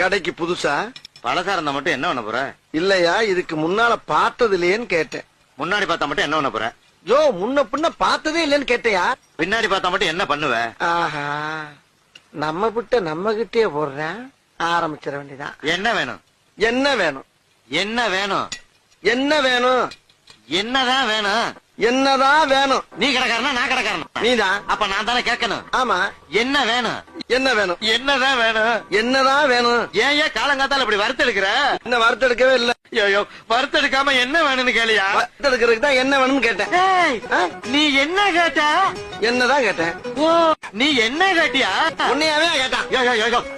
கடைக்கு புதுசா? பழசா இருந்தா மட்டும் என்ன பண்ண போற? இல்லையா, இதுக்கு முன்னால பார்த்தது இல்லையேன்னு கேட்டேன். முன்னாடி பார்த்தா மட்டும் என்ன பண்ண போற? யோ, முன்ன பின்ன பார்த்ததே இல்லைன்னு கேட்டையா? பின்னாடி பார்த்தா மட்டும் என்ன பண்ணுவ? ஆஹா, நம்ம விட்ட நம்ம கிட்டே போடுறேன். ஆரம்பிச்சிட வேண்டியதான். என்ன வேணும்? என்ன வேணும்? என்ன வேணும்? என்ன வேணும்? என்னதான் வேணும்? என்னதான் வேணும்? நீ கடைக்காரனா நான் கடைக்காரனா? நீதான். அப்ப நான் தானே கேட்கணும். ஆமா. என்ன வேணும்? என்ன வேணும்? என்னதான் வேணும்? என்னதான் வேணும்? ஏன் காலங்காத்தால இப்படி வறுத்தெடுக்கிற? என்ன வறுத்தெடுக்கவே இல்ல. ஐயோ, வறுத்தெடுக்காம என்ன வேணும்னு கேளியா? வறுத்தெடுக்கிறதுக்கு தான் என்ன வேணும்னு கேட்டேன். நீ என்ன கேட்ட? என்னதான் கேட்டேன். ஓ, நீ என்ன கேட்டியா? உன்னையாவே கேட்டான்.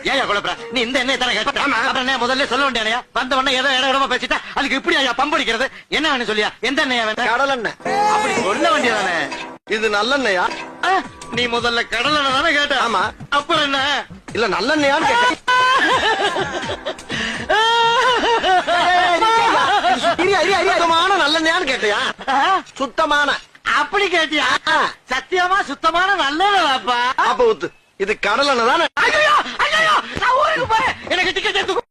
ஏன் குழப்பற? நீ இந்த எண்ணெய் தானே கேட்ட? அப்புறம் என்ன முதல்ல சொல்ல வேண்டியா? வந்த உடனே ஏதோ இடமா பேசிட்டா அதுக்கு இப்படி ஐயா பம்படிக்கிறது. என்ன வேணும் சொல்லியா? எந்த எண்ணெயா வேணும்? கடல் எண்ணெய். அப்படி சொல்ல வேண்டியதானே. இது நல்லெண்ணெயா? நீ முதல்ல கடல் எண்ணெய் தானே கேட்ட? ஆமா. அப்புறம் என்ன? இல்ல நல்லெண்ணெயான்னு கேட்டேன். சுத்தமான நல்லெண்ணெயான்னு கேட்டியா? சுத்தமான. அப்படி கேட்டியா? சத்தியமா சுத்தமான நல்லதாப்பா. அப்ப ஊத்து. இது கடல் எண்ணெய் தானே? நான் ஊருக்கு போறேன். எனக்கு டிக்கெட் எடுத்து.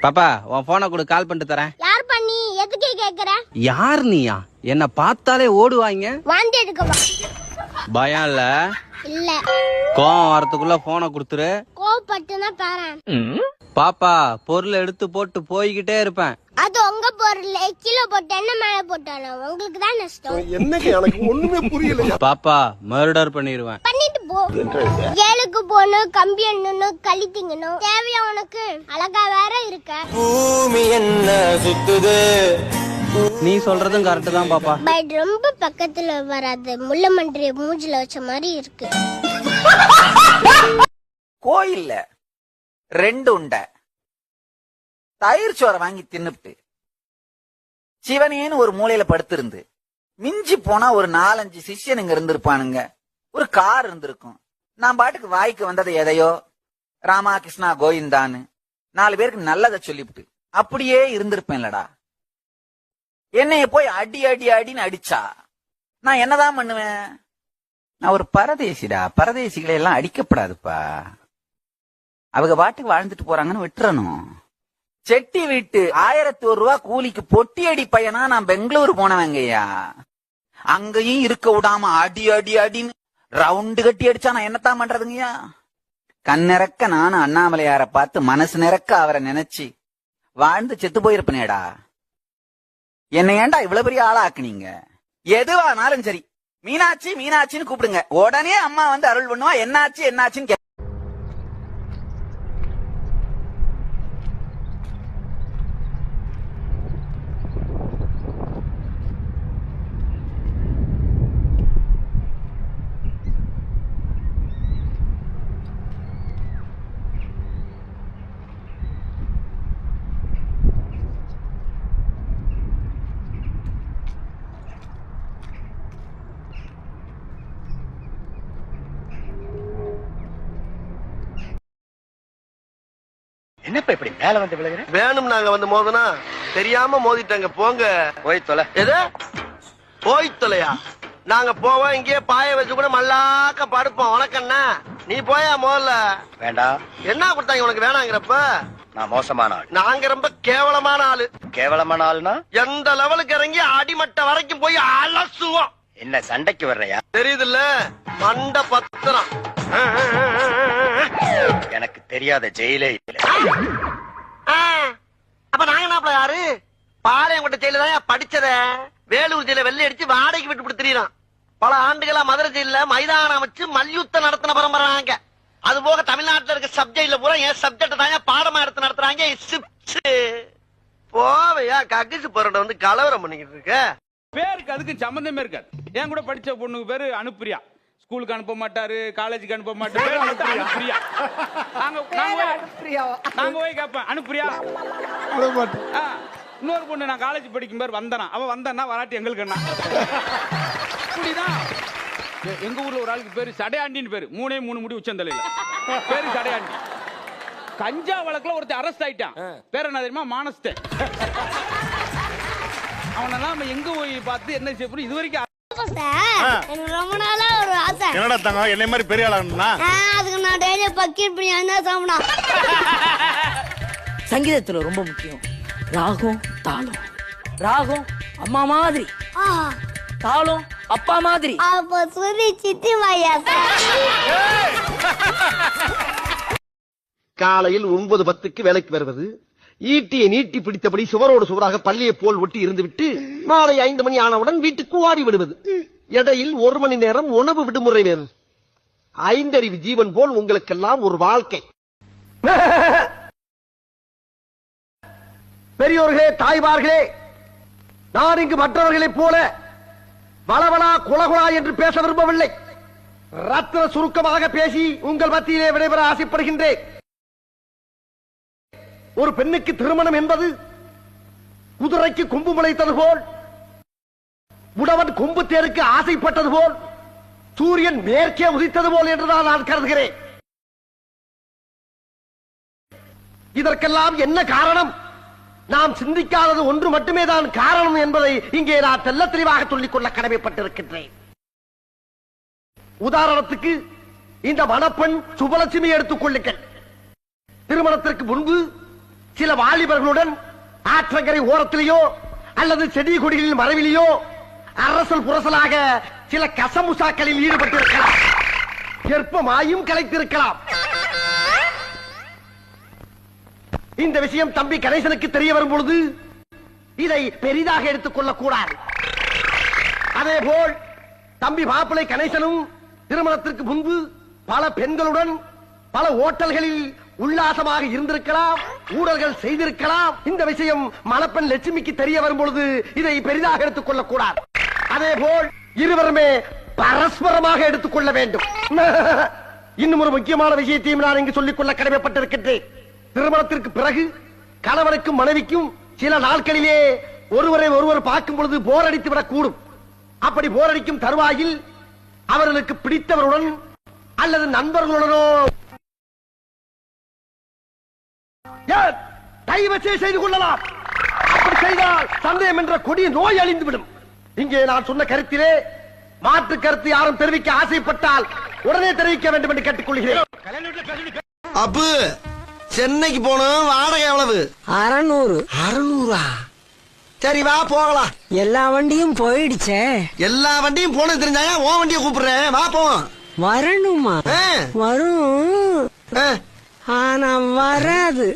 பாப்பா, உன் போனை கொடு, கால் பண்ணிட்டு தரேன். யார் பண்ணி எதுக்கே கேக்குற? யார் நீயா? என்ன பார்த்தாலே ஓடுவாங்க. வாந்தி எடுக்கவா? பயம் இல்ல? இல்ல. கோவம் வரதுக்குள்ள போனை கொடுத்துரு. கோவப்பட்டுனா பாறேன். பாப்பா, பொருள் எடுத்து போட்டு போய்கிட்டே இருப்பேன். அது உங்க பொருள். கிலோ போட்டு என்ன மேல போட்டாலும் உங்களுக்கு தான் நஷ்டம். என்னங்க எனக்கு ஒண்ணுமே புரியல. பாப்பா, மர்டர் பண்ணிடுவேன். பண்ணிட்டு போ. ஏழுக்கு போகணும், கம்பி எண்ணணும், களி திங்கணும். தேவையா உனக்கு? அழகா வேற இருக்க. பூமி என்ன சுத்துது? நீ சொல்றதும் கரெக்ட் தான் பாப்பா. பட் ரொம்ப பக்கத்துல வராது. முள்ளமன்றிய மூஞ்சில வச்ச மாதிரி இருக்கு. கோயில்ல 2 உண்டை தயிர் சோறை வாங்கி தின்னுட்டு சிவனேன்னு ஒரு மூலையில படுத்திருந்து மிஞ்சி போனா ஒரு 4-5 சிஷ்யனுங்க இருந்திருப்பானுங்க. ஒரு கார் இருந்திருக்கும். நான் பாட்டுக்கு வாய்க்கு வந்ததை எதையோ ராமா கிருஷ்ணா கோவிந்தான்னு 4 பேருக்கு நல்லதை சொல்லிவிட்டு அப்படியே இருந்திருப்பேன்லடா. என்னைய போய் அடி அடி அடின்னு அடிச்சா நான் என்னதான் பண்ணுவேன்? நான் ஒரு பரதேசிடா. பரதேசிகளை எல்லாம் அடிக்கப்படாதுப்பா. அவங்க பாட்டுக்கு வாழ்ந்துட்டு போறாங்கன்னு விட்டுறணும். செட்டி வீட்டு 1001 ரூபா கூலிக்கு பொட்டி அடி பையனா நான் பெங்களூர் போனவங்கய்யா. அங்கேயும் இருக்க விடாம அடி அடி அடின்னு ரவுண்டு கட்டி அடிச்சா நான் என்னத்தான் பண்றதுங்கய்யா? கண்ணிறக்க நானும் அண்ணாமலையார பார்த்து மனசு நிறக்க அவரை நினைச்சு வாழ்ந்து செத்து போயிருப்பனேடா. என்ன ஏன்டா இவ்வளவு பெரிய ஆளா ஆக்குனீங்க? எதுவானாலும் சரி, மீனாட்சி மீனாட்சின்னு கூப்பிடுங்க. உடனே அம்மா வந்து அருள் பண்ணுவா. என்னாச்சு என்னாச்சுன்னு. என்னப்பா இப்படி மேல வந்து விழுகிற? வேணும் நாங்க வந்து மோதனா தெரியாம மோதிட்டாங்க. போங்க. போய் தொலை. எது போய் தொலையா? நாங்க போவோம். இங்கேயே பாய வச்சு கூட மல்லாக்க படுப்போம். உனக்கண்ணா நீ போயா முதல்ல. வேண்டாம். என்ன கொடுத்தாங்க உனக்கு வேணாங்கிறப்ப? நான் மோசமான ஆள். நாங்க ரொம்ப கேவலமான ஆளு. கேவலமான ஆளுனா? எந்த லெவலுக்கு இறங்கி அடிமட்ட வரைக்கும் போய் அலசுவோம். என்ன சண்டைக்கு வர்றையா? தெரியுதுல்ல, மண்ட பத்திரம். எனக்கு தெரியாத ஜெயிலே இல்ல. அப்ப நாங்க என்ன யாரு? பாளையங்கோட்டை ஜெயில தான் படிச்சத. வேலூர் ஜெயில வெள்ளை அடிச்சு வாடகைக்கு விட்டு திரியலாம். பல ஆண்டுகளா மதுரை ஜெயில மைதானம் அமைச்சு மல்யுத்தம் நடத்தின பரம்பரை நாங்க. அது போக தமிழ்நாட்டுல இருக்க சப்ஜெக்ட்ல பூரா என் சப்ஜெக்ட் தாங்க பாடமா எடுத்து நடத்துறாங்க. போவையா கக்கிச்சு போறத வந்து கலவரம் பண்ணிக்கிட்டு இருக்க. பேருக்கு அதுக்கு சம்பந்தமே இருக்காது. என் கூட படிச்ச பொண்ணுக்கு பேரு அனுப்பிரியா. ஸ்கூலுக்கு அனுப்ப மாட்டாரு, காலேஜுக்கு அனுப்ப மாட்டாரு. அனுப்பிரியா. நாங்க போய் கேட்பேன், அனுப்பிரியா. இன்னொரு பொண்ணு நான் காலேஜ் படிக்கும் பேர் வந்தனா. அவன் வந்தனா வராட்டி எங்களுக்கு என்ன? இப்படிதான். எங்க ஊர்ல ஒரு ஆளுக்கு பேரு சடையாண்டின்னு பேரு. 3 முடி உச்சந்தலையில பேரு சடையாண்டி. கஞ்சா வழக்குல ஒருத்தர் அரெஸ்ட் ஆயிட்டான். பேர் என்ன தெரியுமா? மானஸ்தே. அவனெல்லாம் எங்க போய் பார்த்து என்ன செய்ய இது வரைக்கும் ரொம்ப நாளா ஒரு ஆசை. என்னடா தங்க என்னை மாதிரி பெரிய ஆளா? அதுக்கு நான் டெய்லி பக்கெட் பிரியாணி தான் சாப்பிடணும். சங்கீதத்துல ரொம்ப முக்கியம் ராகம் தாளம். ராகம் அம்மா மாதிரி, தாளம் அப்பா மாதிரி. அப்போ சுதி சித்தி வாயா காலையில் 9:10 வேலைக்கு வருவது, ஈட்டியை நீட்டி பிடித்தபடி சுவரோடு சுவராக பள்ளியை போல் ஒட்டி இருந்துவிட்டு மாலை 5 மணி ஆனவுடன் வீட்டுக்கு ஓடி விடுவது. இடையில் 1 மணி நேரம் உணவு விடுமுறை வேறு. 5 அறிவு ஜீவன் போல் உங்களுக்கெல்லாம் ஒரு வாழ்க்கை. பெரியோர்களே, தாய்மார்களே, நான் இங்கு மற்றவர்களைப் போல வளவளா குலகுலா என்று பேச விரும்பவில்லை. ரத்ன சுருக்கமாக பேசி உங்கள் மத்தியிலே விடைபெற ஆசைப்படுகின்றேன். ஒரு பெண்ணுக்கு திருமணம் என்பது குதிரைக்கு கொம்பு முளைத்தது போல், உடவன் கொம்பு தேருக்கு ஆசைப்பட்டது போல், சூரியன் மேற்கே உதித்தது போல் என்றுதான் நான் கருதுகிறேன். இதற்கெல்லாம் என்ன காரணம்? நாம் சிந்திக்காதது ஒன்று மட்டுமே தான் காரணம் என்பதை இங்கே நான் தெல்ல தெளிவாக சொல்லிக் கொள்ள கடமைப்பட்டிருக்கின்றேன். உதாரணத்துக்கு இந்த மணப்பெண் சுபலட்சுமி எடுத்துக் கொள்ளுங்கள். திருமணத்திற்கு முன்பு சில வாலிபர்களுடன் ஆற்றங்கரை ஓரத்திலேயோ அல்லது செடி கொடிகளின் மறைவிலேயோ அரசல் புரசலாக சில கசமுசாக்களில் ஈடுபட்டிருக்கலாம், கர்ப்பமாயும் கலைத்திருக்கலாம். இந்த விஷயம் தம்பி கணேசனுக்கு தெரிய வரும் பொழுது இதை பெரிதாக எடுத்துக் கொள்ளக் கூடாது. அதேபோல் தம்பி மாப்பிள்ளை கணேசனும் திருமணத்திற்கு முன்பு பல பெண்களுடன் பல ஓட்டல்களில் உல்லாசமாக இருந்திருக்கலாம், ஊழல்கள் செய்திருக்கலாம். இந்த விஷயம் மணப்பெண் லட்சுமிக்கு தெரிய வரும் பொழுது இதை பெரிதாக எடுத்துக் கொள்ளக் கூடாது. அதேபோல் இருவருமே பரஸ்பரமாக எடுத்துக் கொள்ள வேண்டும். இன்னும் ஒரு முக்கியமான விஷயத்தையும் நான் இங்கு சொல்லிக் கொள்ள கடமைப்பட்டிருக்கின்றேன். திருமணத்திற்கு பிறகு கணவனுக்கும் மனைவிக்கும் சில நாட்களிலே ஒருவரை ஒருவர் பார்க்கும் பொழுது போர் அடித்து விடக்கூடும். அப்படி போர் அடிக்கும் தருவாயில் அவர்களுக்கு பிடித்தவருடன் அல்லது நண்பர்களுடனோ டைவர்ஸை செய்து கொள்ளலாம். அப்படி செய்தால் சந்தேகம் என்ற கொடிய நோய் அழிந்துவிடும். இங்கே நான் சொன்ன கருத்திலே மாற்று கருத்து யாரும் தெரிவிக்க ஆசைப்பட்டால் உடனே தெரிவிக்க வேண்டும் என்று கேட்டுக்கொள்கிறேன். அப்பு சென்னைக்கு போனோம், வாடகை எவ்வளவு? 600. 600? சரி வா போகலாம். எல்லா வண்டியும் போயிடுச்சே. எல்லா வண்டியும் போனது தெரிஞ்சாயா உன் வண்டியை கூப்பிடுறேன், வா போவோம். வரணுமா? வரும், ஆனா வராது.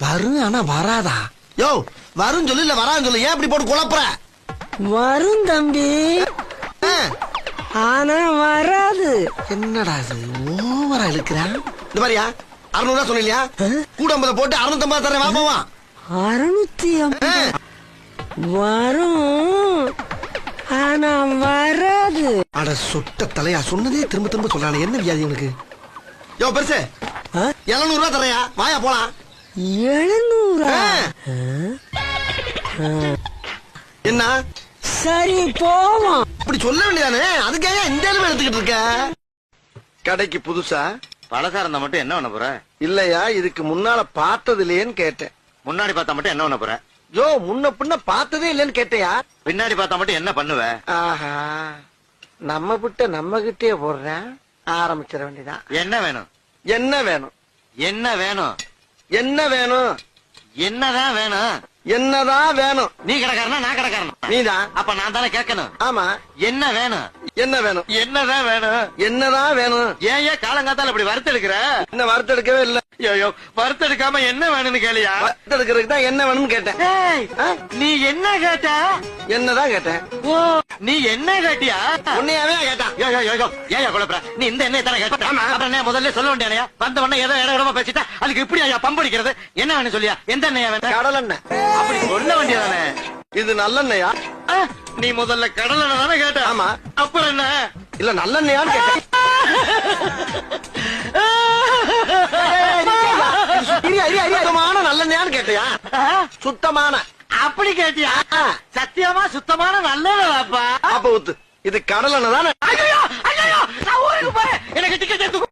வரும் ஆனா வராதா? யோ வரும் சொல்லு, இல்ல வரான்னு சொல்லு, ஏன் இப்படி போட்டு குழப்புற? வரும் தம்பி, ஆனா வராது. என்னடா இது ஓவரா இழுக்கிறான்? இந்த மாதிரியா 600 சொன்னியா? கூட 50 போட்டு 650 தரேன், வா போவா. 650 வரும், ஆனா வராது. அட சொட்ட தலையா, சொன்னதே திரும்ப திரும்ப சொல்றானே, என்ன வியாதி உனக்கு? யோ பெருசு 700 தரையா, வாயா போலாம். 700? என்ன சரி போவோம். இப்படி சொல்ல வேண்டியதானே, அதுக்காக இந்த அளவு எடுத்துக்கிட்டு இருக்க? கடைக்கு புதுசா? பலசா இருந்தா மட்டும் என்ன பண்ண போற? இல்லையா, இதுக்கு முன்னால பார்த்தது இல்லையேன்னு கேட்டேன். முன்னாடி பார்த்தா மட்டும் என்ன பண்ண போற? யோ முன்ன பின்ன பார்த்ததே இல்லைன்னு கேட்டையா? பின்னாடி பார்த்தா மட்டும் என்ன பண்ணுவ? ஆஹா, நம்ம விட்ட நம்ம கிட்டே போடுறேன், ஆரம்பிச்சிட வேண்டியதான். என்ன வேணும்? என்ன வேணும்? என்ன வேணும்? என்ன வேணும்? என்னதான் வேணும்? என்னதான் வேணும்? நீ கடைக்காரனா நான் கடைக்காரனா? நீதான். அப்ப நான் தானே கேட்கணும். ஆமா. என்ன வேணும்? என்ன வேணும்? என்னதான் வேணும்? என்னதான் வேணும்? ஏன் காலங்காத்தால இப்படி வறுத்தெடுக்கிற? என்ன வறுத்தெடுக்கவே இல்ல. ஐயோ, வறுத்தெடுக்காம என்ன வேணும்னு கேளியா? வறுத்தெடுக்கிறதுக்கு தான் என்ன வேணும்னு கேட்டேன். நீ என்ன கேட்ட? என்னதான் கேட்டேன். ஓ, நீ என்ன கேட்டியா? உன்னையாவே கேட்டான். ஏன் குழப்பற? நீ இந்த எண்ணெய் தானே கேட்ட? அப்புறம் என்ன முதல்ல சொல்ல வேண்டியா? வந்த உடனே ஏதோ இடமா பேசிட்டா அதுக்கு இப்படி ஐயா பம்படிக்கிறது. என்ன வேணும் சொல்லியா? எந்த எண்ணெயா வேணும்? கடல் எண்ணெய். அப்படி சொல்ல வேண்டியதானே. இது நல்லெண்ணெயா? நீ முதல்ல கடல் எண்ணெய் தானே கேட்ட? ஆமா. அப்புறம் என்ன? இல்ல நல்லெண்ணெயான்னு கேட்டேன். சுத்தமான நல்லெண்ணெயான்னு கேட்டியா? சுத்தமான. அப்படி கேட்டியா? சத்தியமா சுத்தமான நல்லதாப்பா. அப்ப ஊத்து. இது கடல் எண்ணெய் தானே? ஐயோ நான் ஊருக்கு போறேன், எனக்கு டிக்கெட் எடுத்து